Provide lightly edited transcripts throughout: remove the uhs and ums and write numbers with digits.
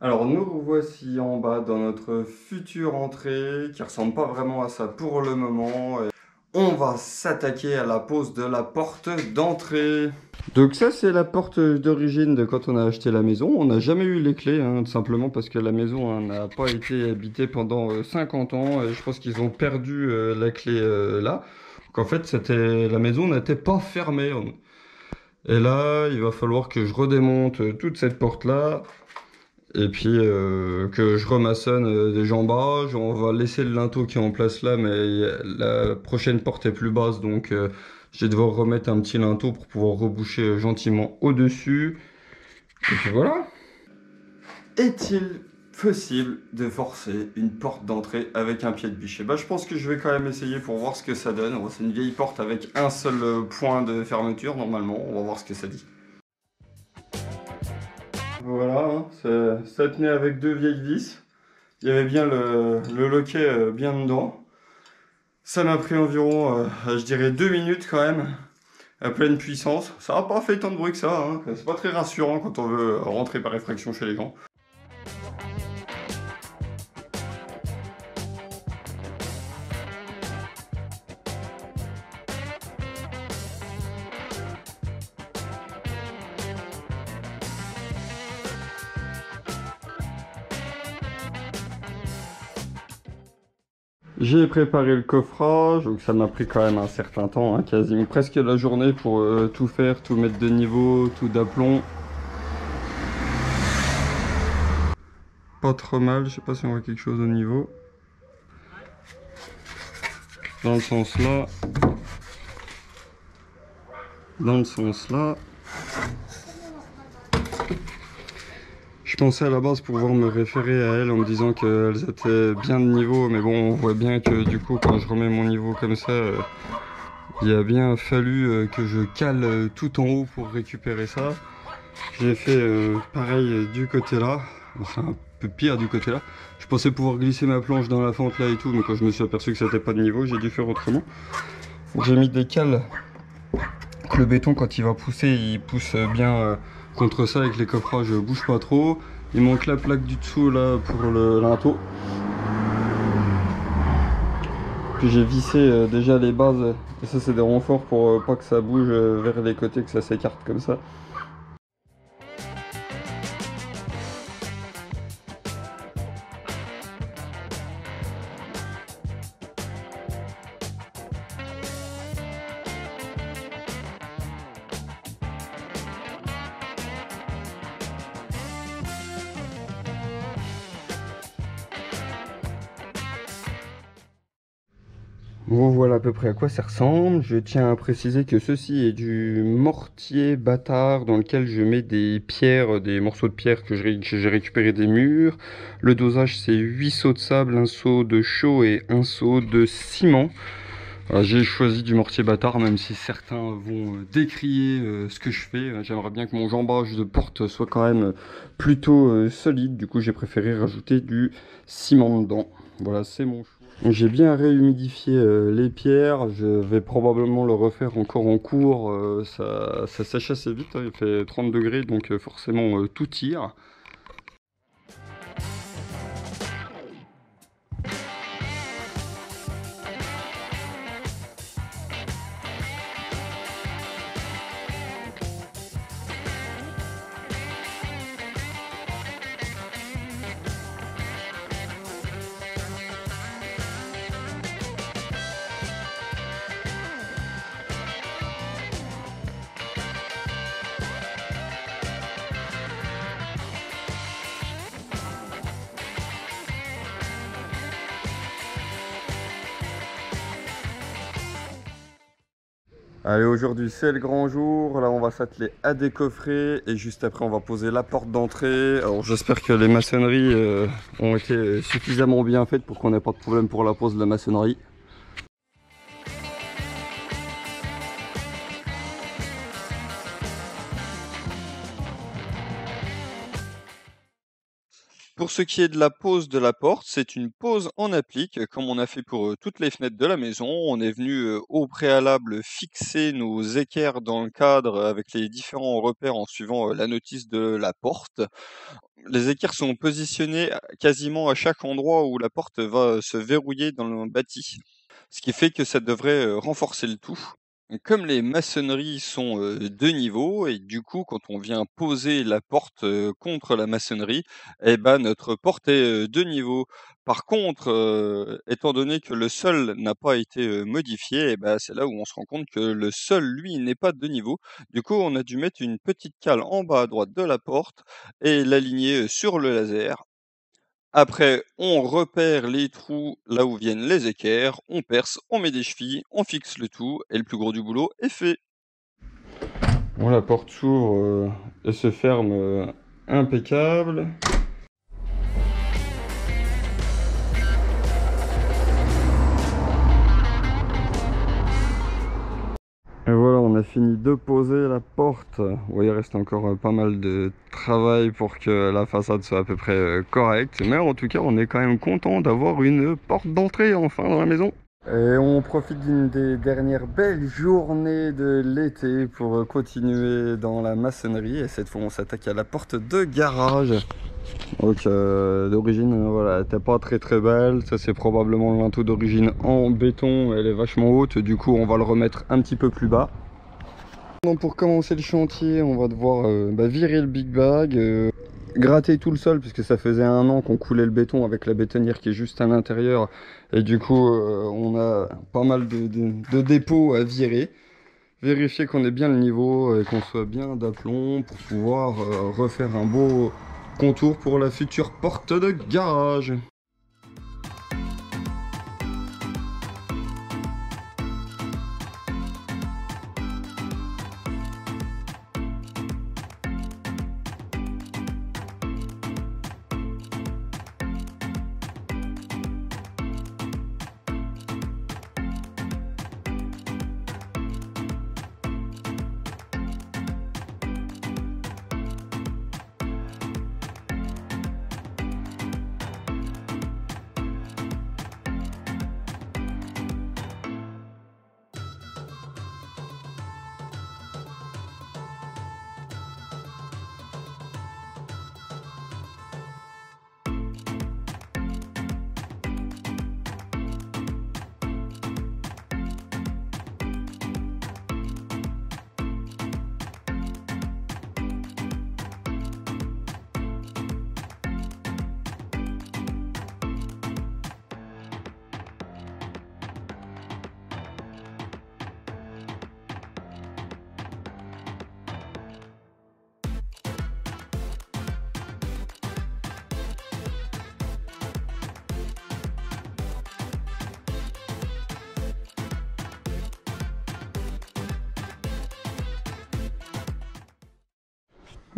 Alors nous revoici en bas dans notre future entrée qui ressemble pas vraiment à ça pour le moment. On va s'attaquer à la pose de la porte d'entrée. Donc ça c'est la porte d'origine de quand on a acheté la maison. On n'a jamais eu les clés, hein, tout simplement parce que la maison hein, n'a pas été habitée pendant 50 ans. Et je pense qu'ils ont perdu la clé là. Donc en fait la maison n'était pas fermée. Et là il va falloir que je redémonte toute cette porte là. Et puis que je remaçonne des jambages, on va laisser le linteau qui est en place là, mais la prochaine porte est plus basse, donc je vais devoir remettre un petit linteau pour pouvoir reboucher gentiment au-dessus. Et puis voilà. Est-il possible de forcer une porte d'entrée avec un pied de bûcher? Bah je pense que je vais quand même essayer pour voir ce que ça donne. C'est une vieille porte avec un seul point de fermeture normalement, on va voir ce que ça dit. Voilà, hein, ça tenait avec deux vieilles vis. Il y avait bien le loquet bien dedans. Ça m'a pris environ, je dirais 2 minutes quand même, à pleine puissance. Ça n'a pas fait tant de bruit que ça, hein. C'est pas très rassurant quand on veut rentrer par effraction chez les gens. J'ai préparé le coffrage, donc ça m'a pris quand même un certain temps, hein, quasiment presque la journée pour tout faire, tout mettre de niveau, tout d'aplomb. Pas trop mal, je sais pas si on voit quelque chose au niveau. Dans le sens là. Dans le sens là. Je pensais à la base pouvoir me référer à elles en me disant qu'elles étaient bien de niveau, mais bon, on voit bien que du coup, quand je remets mon niveau comme ça, il a bien fallu que je cale tout en haut pour récupérer ça. J'ai fait pareil du côté là, enfin un peu pire du côté là. Je pensais pouvoir glisser ma planche dans la fente là et tout, mais quand je me suis aperçu que ça n'était pas de niveau, j'ai dû faire autrement. J'ai mis des cales, que le béton quand il va pousser, il pousse bien contre ça et que les coffrages bougent pas trop. Il manque la plaque du dessous là pour le linteau. Puis j'ai vissé déjà les bases, et ça c'est des renforts pour pas que ça bouge vers les côtés, que ça s'écarte comme ça. Bon, voilà à peu près à quoi ça ressemble. Je tiens à préciser que ceci est du mortier bâtard dans lequel je mets des pierres, des morceaux de pierre que j'ai récupéré des murs. Le dosage c'est 8 seaux de sable, un seau de chaux et un seau de ciment. J'ai choisi du mortier bâtard même si certains vont décrier ce que je fais. J'aimerais bien que mon jambage de porte soit quand même plutôt solide. Du coup j'ai préféré rajouter du ciment dedans. Voilà, c'est mon choix. J'ai bien réhumidifié les pierres, je vais probablement le refaire encore en cours, ça sèche assez vite, hein, il fait 30 degrés donc forcément tout tire. Allez, aujourd'hui c'est le grand jour, là on va s'atteler à décoffrer et juste après on va poser la porte d'entrée. Alors j'espère que les maçonneries ont été suffisamment bien faites pour qu'on n'ait pas de problème pour la pose de la maçonnerie. Pour ce qui est de la pose de la porte, c'est une pose en applique, comme on a fait pour toutes les fenêtres de la maison. On est venu au préalable fixer nos équerres dans le cadre avec les différents repères en suivant la notice de la porte. Les équerres sont positionnées quasiment à chaque endroit où la porte va se verrouiller dans le bâti, ce qui fait que ça devrait renforcer le tout. Et comme les maçonneries sont de niveau et du coup quand on vient poser la porte contre la maçonnerie, eh ben notre porte est de niveau. Par contre, étant donné que le sol n'a pas été modifié, eh ben, c'est là où on se rend compte que le sol, lui, n'est pas de niveau. Du coup, on a dû mettre une petite cale en bas à droite de la porte et l'aligner sur le laser. Après, on repère les trous là où viennent les équerres, on perce, on met des chevilles, on fixe le tout et le plus gros du boulot est fait. Bon, la porte s'ouvre et se ferme impeccable. Et voilà, on a fini de poser la porte. Bon, il reste encore pas mal de travail pour que la façade soit à peu près correcte. Mais en tout cas, on est quand même content d'avoir une porte d'entrée enfin dans la maison. Et on profite d'une des dernières belles journées de l'été pour continuer dans la maçonnerie. Et cette fois, on s'attaque à la porte de garage. Donc d'origine, voilà, elle n'était pas très belle. Ça, c'est probablement le linteau d'origine en béton. Elle est vachement haute, du coup on va le remettre un petit peu plus bas. Donc pour commencer le chantier, on va devoir virer le big bag, gratter tout le sol, puisque ça faisait 1 an qu'on coulait le béton avec la bétonnière qui est juste à l'intérieur. Et du coup on a pas mal de dépôts à virer. Vérifier qu'on ait bien le niveau et qu'on soit bien d'aplomb pour pouvoir refaire un beau contour pour la future porte de garage.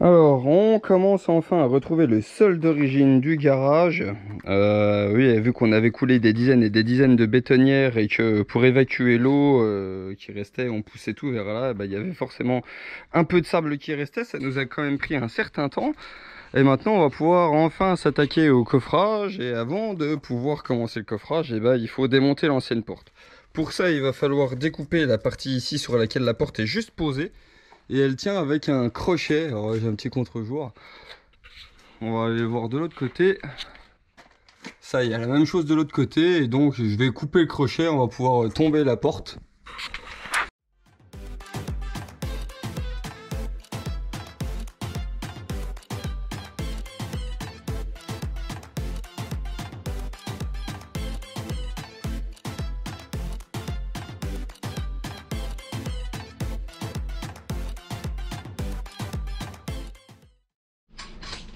Alors, on commence enfin à retrouver le sol d'origine du garage. Oui, vu qu'on avait coulé des dizaines et des dizaines de bétonnières et que pour évacuer l'eau qui restait, on poussait tout vers là, il y avait forcément un peu de sable qui restait. Ça nous a quand même pris un certain temps. Et maintenant, on va pouvoir enfin s'attaquer au coffrage. Et avant de pouvoir commencer le coffrage, il faut démonter l'ancienne porte. Pour ça, il va falloir découper la partie ici sur laquelle la porte est juste posée. Et elle tient avec un crochet. Alors j'ai un petit contre-jour. On va aller voir de l'autre côté. Ça, il y a la même chose de l'autre côté. Et donc je vais couper le crochet. On va pouvoir tomber la porte.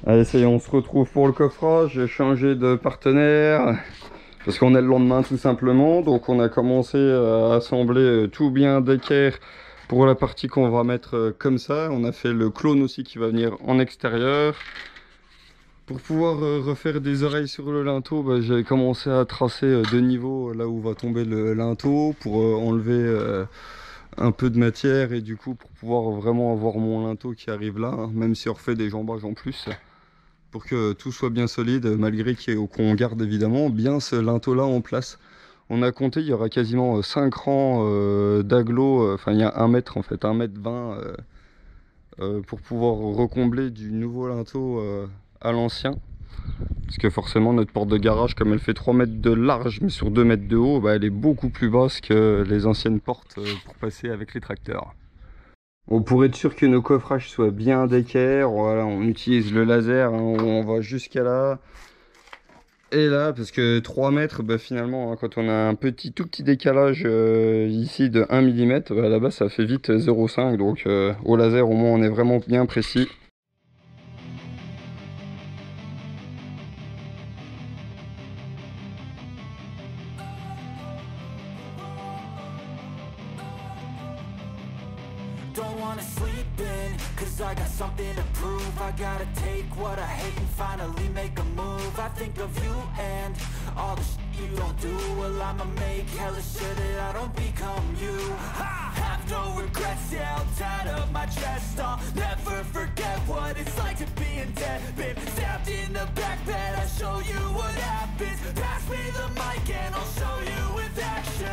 Allez, ça y est, on se retrouve pour le coffrage. J'ai changé de partenaire parce qu'on est le lendemain tout simplement. Donc on a commencé à assembler tout bien d'équerre pour la partie qu'on va mettre comme ça. On a fait le clone aussi qui va venir en extérieur. Pour pouvoir refaire des oreilles sur le linteau, j'ai commencé à tracer de niveau là où va tomber le linteau pour enlever un peu de matière et du coup pour pouvoir vraiment avoir mon linteau qui arrive là, hein, même si on refait des jambages en plus. pour que tout soit bien solide, malgré qu'on garde évidemment bien ce linteau-là en place. On a compté, il y aura quasiment 5 rangs d'agglos, enfin il y a 1 mètre en fait, 1,20 m pour pouvoir recombler du nouveau linteau à l'ancien. Parce que forcément notre porte de garage, comme elle fait 3 mètres de large mais sur 2 mètres de haut, bah, elle est beaucoup plus basse que les anciennes portes pour passer avec les tracteurs. Bon, pour être sûr que nos coffrages soient bien d'équerre, voilà, on utilise le laser, hein, on va jusqu'à là. Et là, parce que 3 mètres, bah, finalement, hein, quand on a un tout petit décalage ici de 1 mm, bah, là-bas ça fait vite 0,5. Donc au laser, au moins, on est vraiment bien précis. Don't wanna sleep in, cause I got something to prove. I gotta take what I hate and finally make a move. I think of you and all the shit you don't do. Well, I'ma make hella sure that I don't become you. I have no regrets, yeah, I'll tie up my chest. I'll never forget what it's like to be in debt. Been stabbed in the back bed, I'll show you what happens. Pass me the mic and I'll show you with action.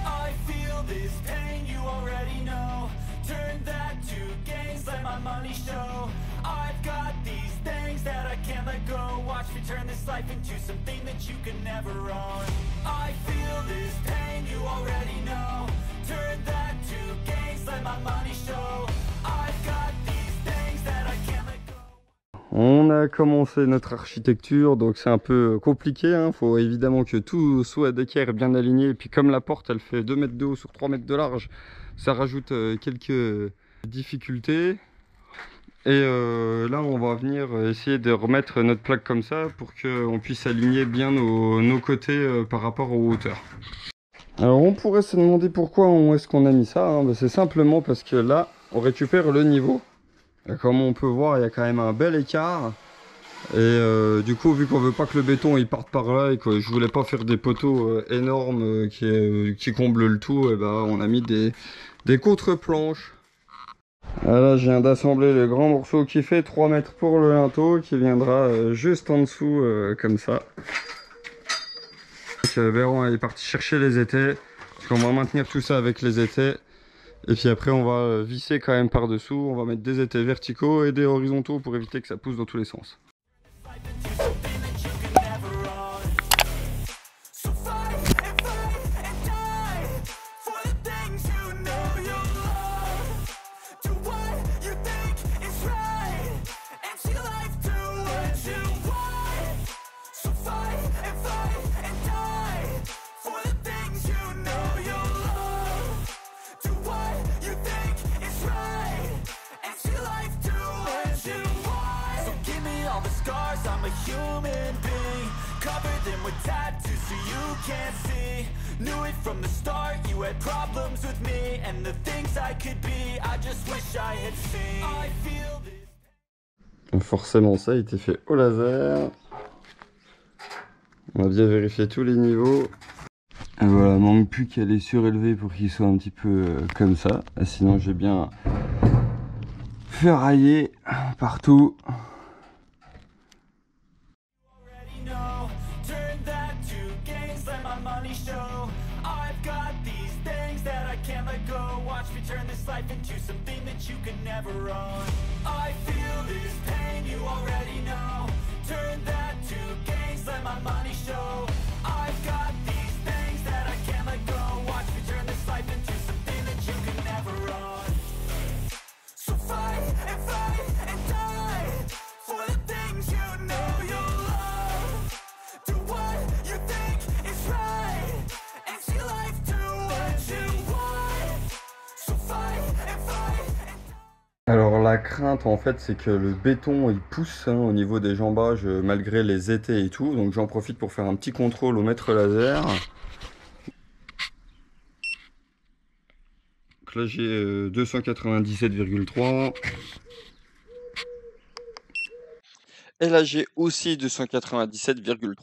I feel this pain, you already know. Turn that to gains, let my money show. I've got these things that I can't let go. Watch me turn this life into something that you can never own. I feel this pain, you already know. Turn that to gains, let my money show. I've got these things that I can't let go. On a commencé notre architecture, donc c'est un peu compliqué, hein. Faut évidemment que tout soit d'équerre bien aligné. Et puis comme la porte elle fait 2 mètres de haut sur 3 mètres de large, ça rajoute quelques difficultés. Et là on va venir essayer de remettre notre plaque comme ça pour qu'on puisse aligner bien nos côtés par rapport aux hauteurs. Alors on pourrait se demander pourquoi est-ce qu'on a mis ça, hein. Ben, c'est simplement parce que là on récupère le niveau. Et comme on peut voir, il y a quand même un bel écart. Et du coup, vu qu'on veut pas que le béton il parte par là et que je voulais pas faire des poteaux énormes qui comblent le tout, et ben on a mis des contre-planches. Là, je viens d'assembler le grand morceau qui fait 3 mètres pour le linteau, qui viendra juste en dessous comme ça. Donc, Béron est parti chercher les étais, parce qu'on va maintenir tout ça avec les étais. Et puis après on va visser quand même par dessous, on va mettre des étais verticaux et des horizontaux pour éviter que ça pousse dans tous les sens. I'm a human being, cover them with tattoos so you can't see. Knew it from the start, you had problems with me and the things I could be, I just wish I had seen. I feel this. Forcément ça a été fait au laser. On a bien vérifié tous les niveaux. Et voilà, manque plus qu'à les surélever pour qu'ils soient un petit peu comme ça. Sinon j'ai bien ferraillé partout. Watch me turn this life into something that you can never own. I feel this pain, you already know. Turn that to gains, let my money show. I've got these things that I can't let go. Watch me turn this life into something that you can never own. So fight and die for the things you know you'll love. Do what you think is right and see life do what you want. Alors la crainte en fait c'est que le béton il pousse hein, au niveau des jambages malgré les étais et tout, donc j'en profite pour faire un petit contrôle au mètre laser. Donc là j'ai 297,3 et là j'ai aussi 297,3.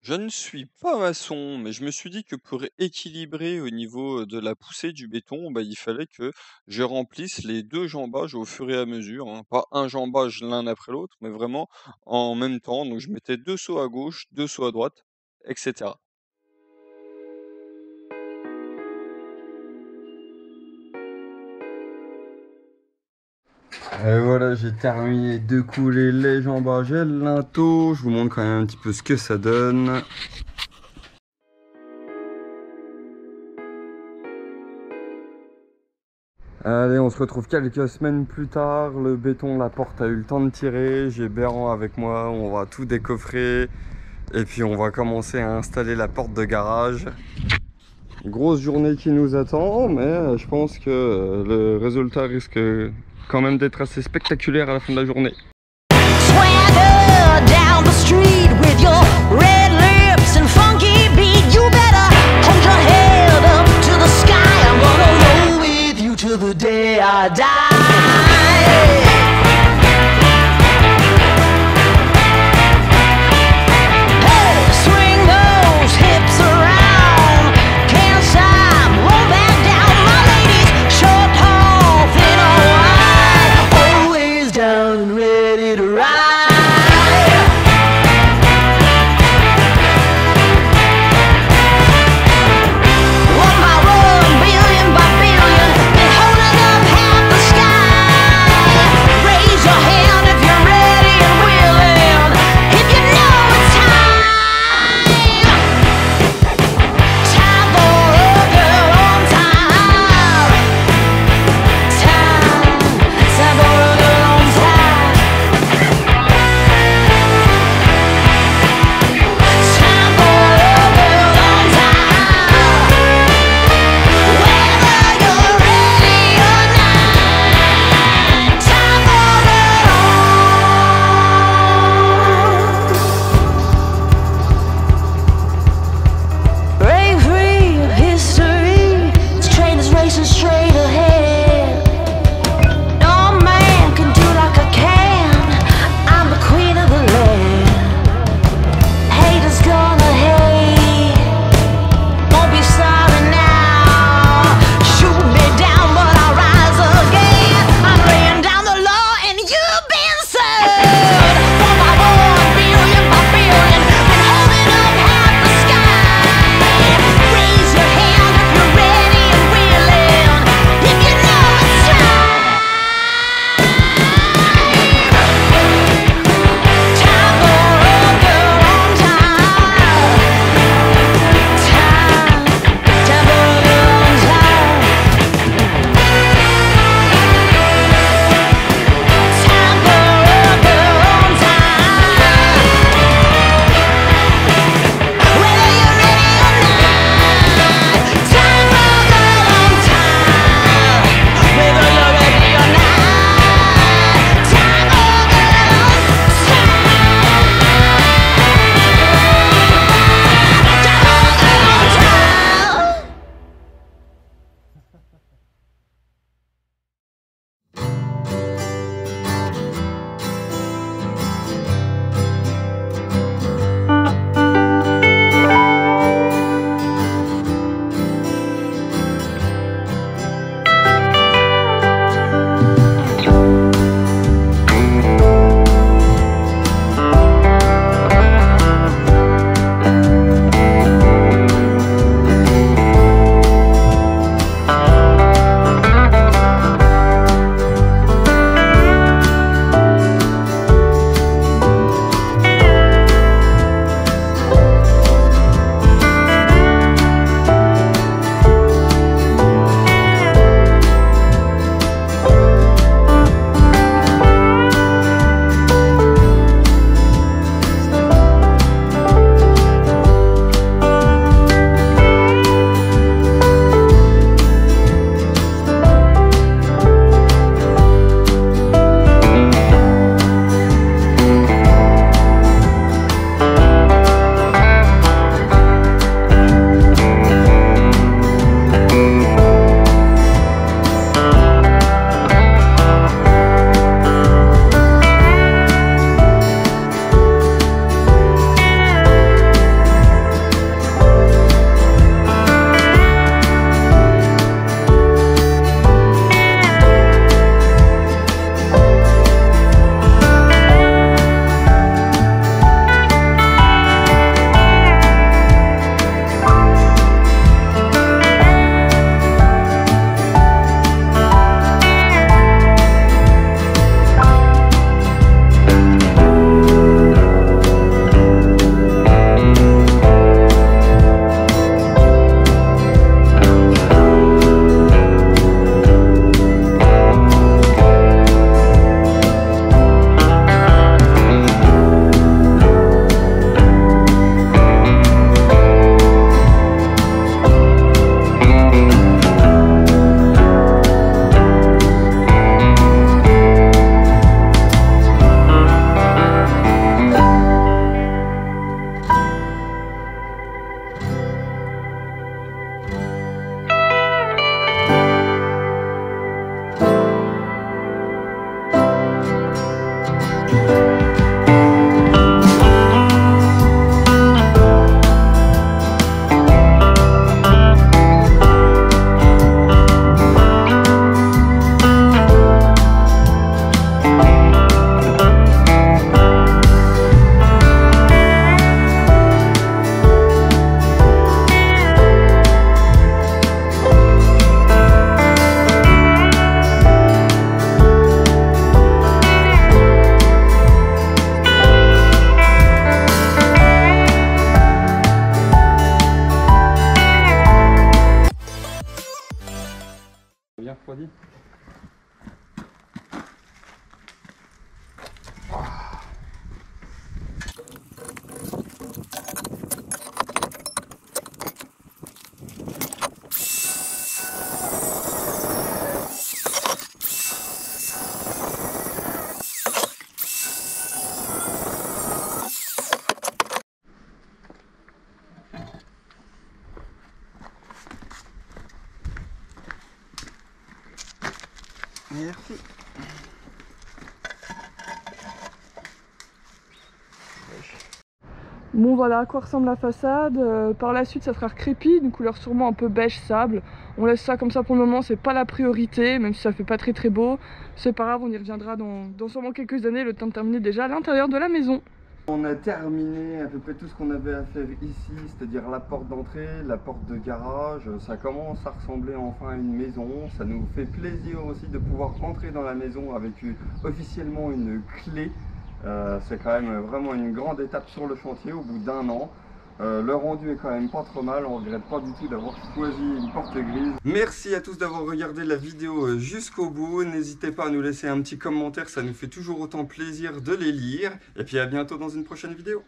Je ne suis pas maçon, mais je me suis dit que pour équilibrer au niveau de la poussée du béton, bah, il fallait que je remplisse les 2 jambages au fur et à mesure, hein. Pas un jambage l'un après l'autre, mais vraiment en même temps. Donc je mettais 2 seaux à gauche, 2 seaux à droite, et cetera. Et voilà, j'ai terminé de couler les jambages et le linteau. Je vous montre quand même un petit peu ce que ça donne. Allez, on se retrouve quelques semaines plus tard. Le béton, la porte a eu le temps de tirer. J'ai Béran avec moi, on va tout décoffrer. Et puis on va commencer à installer la porte de garage. Grosse journée qui nous attend, mais je pense que le résultat risque quand même d'être assez spectaculaire à la fin de la journée. Swagger down the street with your red lips and funky beat. You better hold your head up to the sky. I'm gonna roll with you till the day I die. Hey, swing those hips around. Can't stop, roll back down. My ladies, short, tall, thin or wide, always down and ready to ride. One by one, billion by billion, been holding up half the sky. Merci. Bon voilà à quoi ressemble la façade. Par la suite ça sera recrépi, une couleur sûrement un peu beige sable. On laisse ça comme ça pour le moment, c'est pas la priorité, même si ça fait pas très beau. C'est pas grave, on y reviendra dans sûrement quelques années, le temps de terminer déjà l'intérieur de la maison. On a terminé à peu près tout ce qu'on avait à faire ici, c'est-à-dire la porte d'entrée, la porte de garage. Ça commence à ressembler enfin à une maison. Ça nous fait plaisir aussi de pouvoir rentrer dans la maison avec officiellement une clé. C'est quand même vraiment une grande étape sur le chantier au bout d'1 an. Le rendu est quand même pas trop mal, on regrette pas du tout d'avoir choisi une porte grise. Merci à tous d'avoir regardé la vidéo jusqu'au bout. N'hésitez pas à nous laisser un petit commentaire, ça nous fait toujours autant plaisir de les lire. Et puis à bientôt dans une prochaine vidéo.